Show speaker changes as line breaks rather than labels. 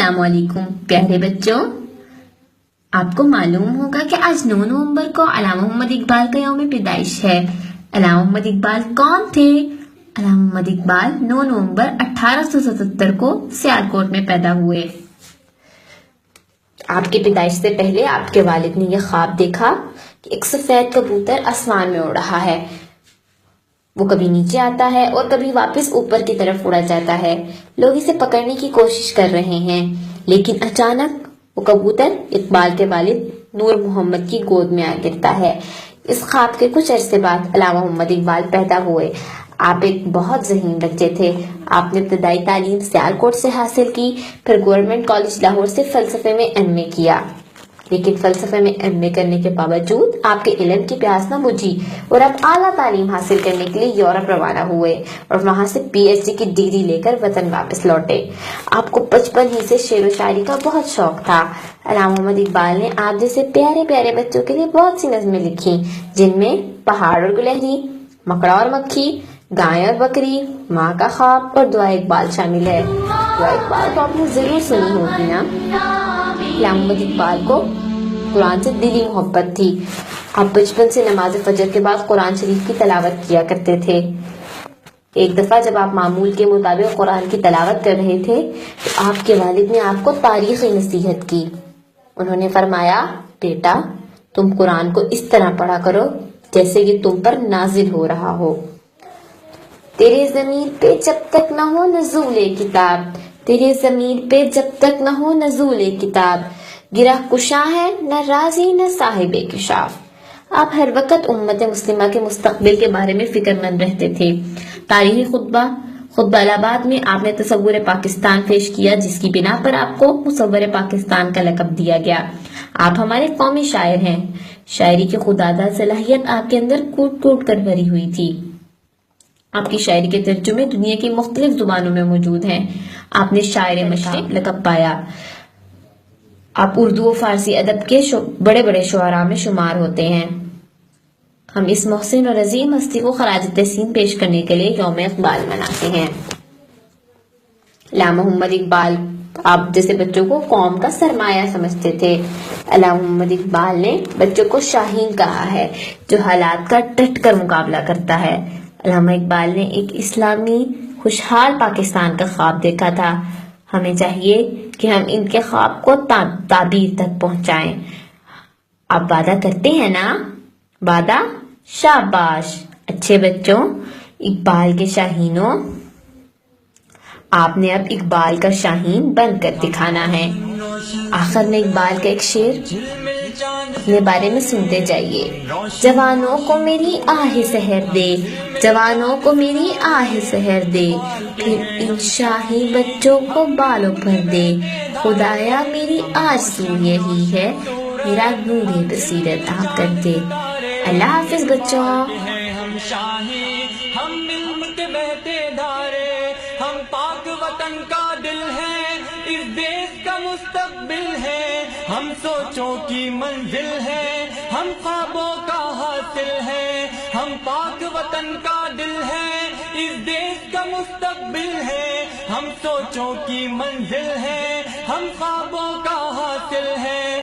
السلام علیکم پیارے بچوں، آپ کو معلوم ہوگا کہ آج 9 نومبر کو علامہ محمد اقبال کا یوم پیدائش ہے۔ علامہ محمد اقبال کون تھے؟ علامہ محمد اقبال 9 نومبر 1877 کو سیالکوٹ میں پیدا ہوئے۔ آپ کی پیدائش سے پہلے آپ کے والد نے یہ خواب دیکھا کہ ایک سفید کبوتر آسمان میں اڑ رہا ہے۔ وہ کبھی نیچے آتا ہے اور کبھی واپس اوپر کی طرف اڑا جاتا ہے۔ لوگ اسے پکڑنے کی کوشش کر رہے ہیں، لیکن اچانک وہ کبوتر اقبال کے والد نور محمد کی گود میں آ گرتا ہے۔ اس خواب کے کچھ عرصے بعد علامہ محمد اقبال پیدا ہوئے۔ آپ ایک بہت ذہین بچے تھے۔ آپ نے ابتدائی تعلیم سیالکوٹ سے حاصل کی، پھر گورنمنٹ کالج لاہور سے فلسفے میں ایم اے کیا، لیکن فلسفے میں ایم اے کرنے کے باوجود آپ کے علم کی پیاس نہ بجھی اور آپ اعلیٰ تعلیم حاصل کرنے کے لیے یورپ روانہ ہوئے اور وہاں سے پی ایچ ڈی کی ڈگری لے کر وطن واپس لوٹے۔ آپ کو بچپن ہی سے شعر و شاعری کا بہت شوق تھا۔ علامہ محمد اقبال نے آپ جیسے پیارے پیارے بچوں کے لیے بہت سی نظمیں لکھی، جن میں پہاڑ اور گلہری، مکڑا اور مکھی، گائے اور بکری، ماں کا خواب اور دعا اقبال شامل ہے۔ دعا اقبال تو آپ نے ضرور سنی ہوگی نا۔ علامہ محمد اقبال کو قرآن سے دلی محبت تھی۔ آپ بچپن سے نماز فجر کے بعد قرآن شریف کی تلاوت کیا کرتے تھے۔ ایک دفعہ جب آپ معمول کے مطابق قرآن کی تلاوت کر رہے تھے تو آپ کے والد نے آپ کو تاریخی نصیحت کی۔ انہوں نے فرمایا، بیٹا تم قرآن کو اس طرح پڑھا کرو جیسے یہ تم پر نازل ہو رہا ہو۔ تیرے ضمیر پہ جب تک نہ ہو نزول کتاب، تیرے ضمیر پہ جب تک نہ ہو نزول کتاب، گرہ کشاں ہے نہ رازی نہ صاحب کشاف۔ آپ ہر وقت امت مسلمہ کے مستقبل کے بارے میں فکر مند رہتے تھے۔ تاریخی خطبہ الہٰ میں آپ نے تصور پاکستان پیش کیا، جس کی بنا پر آپ کو مصور پاکستان کا لقب دیا گیا۔ آپ ہمارے قومی شاعر ہیں۔ شاعری کی خودداد صلاحیت آپ کے اندر کوٹ کوٹ کر بھری ہوئی تھی۔ آپ کی شاعری کے ترجمے دنیا کی مختلف زبانوں میں موجود ہیں۔ آپ نے شاعر مشرق لقب پایا۔ آپ اردو و فارسی ادب کے بڑے بڑے شعراء میں شمار ہوتے ہیں۔ ہم اس محسن اور عظیم ہستی کو خراج تحسین پیش کرنے کے لیے یوم اقبال مناتے ہیں۔ علامہ محمد اقبال آپ جیسے بچوں کو قوم کا سرمایہ سمجھتے تھے۔ علامہ محمد اقبال نے بچوں کو شاہین کہا ہے، جو حالات کا ڈٹ کر مقابلہ کرتا ہے۔ علامہ اقبال نے ایک اسلامی خوشحال پاکستان کا خواب دیکھا تھا۔ ہمیں چاہیے کہ ہم ان کے خواب کو تعبیر تک پہنچائیں۔ آپ وعدہ کرتے ہیں نا؟ وعدہ؟ شاباش اچھے بچوں، اقبال کے شاہینوں، آپ نے اب اقبال کا شاہین بن کر دکھانا ہے۔ آخر میں اقبال کا ایک شعر اپنے بارے میں سنتے جائیے۔ جوانوں کو میری آہ سحر دے، جوانوں کو میری آہ سحر دے، پھر ان شاہی بچوں کو بالوں پر دے، خدایا میری آرزو یہی ہے، میرا نور بصیرت آپ کر دے۔ اللہ حافظ بچوں۔
ہم شاہی، ہم علم کے بہتے دھارے، ہم پاک وطن کا دل ہے، اس دیش کا مستقبل ہے، ہم سوچوں کی منزل ہے، ہم خوابوں کا حاصل ہے، ہم پاک وطن کا دل ہے، اس دیش کا مستقبل ہے، ہم سوچوں کی منزل ہے، ہم خوابوں کا حاصل ہے۔